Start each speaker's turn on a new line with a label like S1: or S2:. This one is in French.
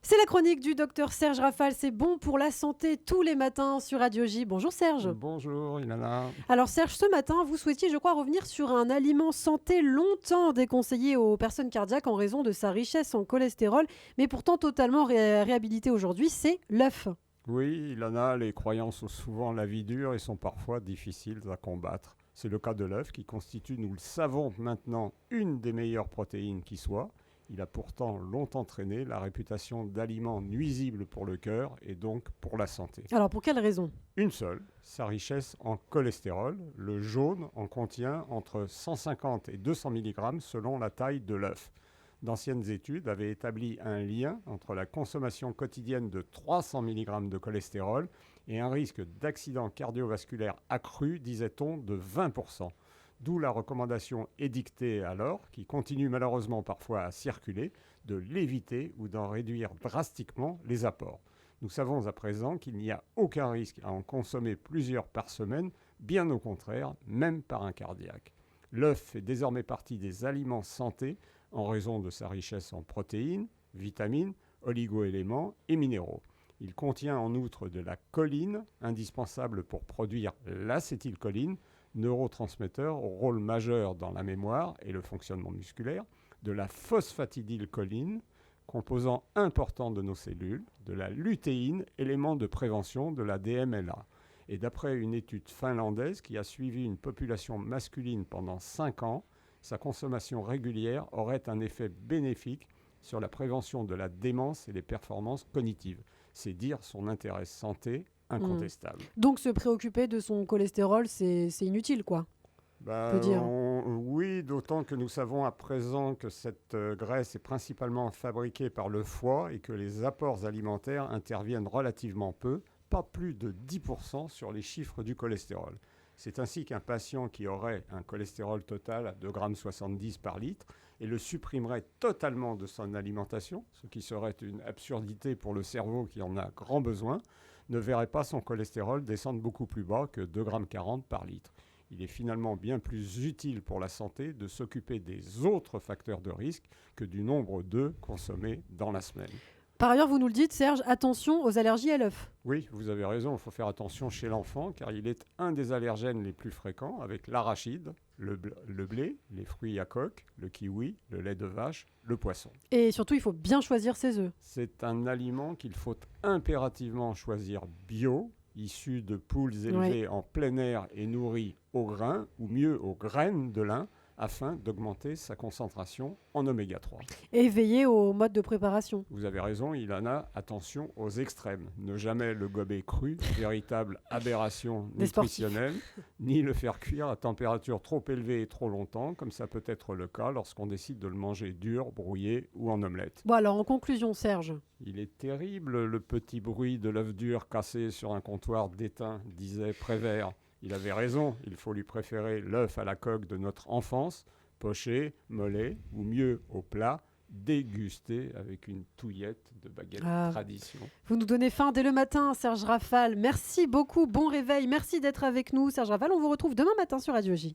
S1: C'est la chronique du docteur Serge Rafal, c'est bon pour la santé tous les matins sur Radio J. Bonjour Serge.
S2: Bonjour Ilana.
S1: Alors Serge, ce matin, vous souhaitiez, je crois, revenir sur un aliment santé longtemps déconseillé aux personnes cardiaques en raison de sa richesse en cholestérol, mais pourtant totalement réhabilité aujourd'hui, c'est l'œuf.
S2: Oui, Ilana, les croyances ont souvent la vie dure et sont parfois difficiles à combattre. C'est le cas de l'œuf qui constitue, nous le savons maintenant, une des meilleures protéines qui soit. Il a pourtant longtemps traîné la réputation d'aliment nuisible pour le cœur et donc pour la santé.
S1: Alors pour quelle raison ?
S2: Une seule, sa richesse en cholestérol. Le jaune en contient entre 150 et 200 mg selon la taille de l'œuf. D'anciennes études avaient établi un lien entre la consommation quotidienne de 300 mg de cholestérol et un risque d'accident cardiovasculaire accru, disait-on, de 20%. D'où la recommandation édictée alors, qui continue malheureusement parfois à circuler, de l'éviter ou d'en réduire drastiquement les apports. Nous savons à présent qu'il n'y a aucun risque à en consommer plusieurs par semaine, bien au contraire, même par un cardiaque. L'œuf fait désormais partie des aliments santé en raison de sa richesse en protéines, vitamines, oligo-éléments et minéraux. Il contient en outre de la choline, indispensable pour produire l'acétylcholine, neurotransmetteur au rôle majeur dans la mémoire et le fonctionnement musculaire, de la phosphatidylcholine, composant important de nos cellules, de la lutéine, élément de prévention de la DMLA. Et d'après une étude finlandaise qui a suivi une population masculine pendant 5 ans, sa consommation régulière aurait un effet bénéfique sur la prévention de la démence et les performances cognitives. C'est dire son intérêt santé incontestable.
S1: Donc se préoccuper de son cholestérol, c'est inutile, quoi. On peut dire.
S2: Oui, d'autant que nous savons à présent que cette graisse est principalement fabriquée par le foie et que les apports alimentaires interviennent relativement peu, pas plus de 10% sur les chiffres du cholestérol. C'est ainsi qu'un patient qui aurait un cholestérol total à 2,70 g par litre et le supprimerait totalement de son alimentation, ce qui serait une absurdité pour le cerveau qui en a grand besoin, ne verrait pas son cholestérol descendre beaucoup plus bas que 2,40 g par litre. Il est finalement bien plus utile pour la santé de s'occuper des autres facteurs de risque que du nombre d'œufs consommés dans la semaine.
S1: Par ailleurs, vous nous le dites, Serge, attention aux allergies à l'œuf.
S2: Oui, vous avez raison, il faut faire attention chez l'enfant car il est un des allergènes les plus fréquents avec l'arachide, le blé, les fruits à coque, le kiwi, le lait de vache, le poisson.
S1: Et surtout, il faut bien choisir ses œufs.
S2: C'est un aliment qu'il faut impérativement choisir bio, issu de poules élevées en plein air et nourries au grain, ou mieux aux graines de lin, afin d'augmenter sa concentration en oméga 3.
S1: Et veiller au mode de préparation.
S2: Vous avez raison, Ilana, attention aux extrêmes. Ne jamais le gober cru, véritable aberration nutritionnelle, ni le faire cuire à température trop élevée et trop longtemps, comme ça peut être le cas lorsqu'on décide de le manger dur, brouillé ou en omelette.
S1: Bon alors, en conclusion, Serge.
S2: Il est terrible le petit bruit de l'œuf dur cassé sur un comptoir d'étain, disait Prévert. Il avait raison, il faut lui préférer l'œuf à la coque de notre enfance, poché, mollet, ou mieux au plat, dégusté avec une touillette de baguette tradition.
S1: Vous nous donnez faim dès le matin, Serge Rafal. Merci beaucoup, bon réveil, merci d'être avec nous, Serge Rafal. On vous retrouve demain matin sur Radio J.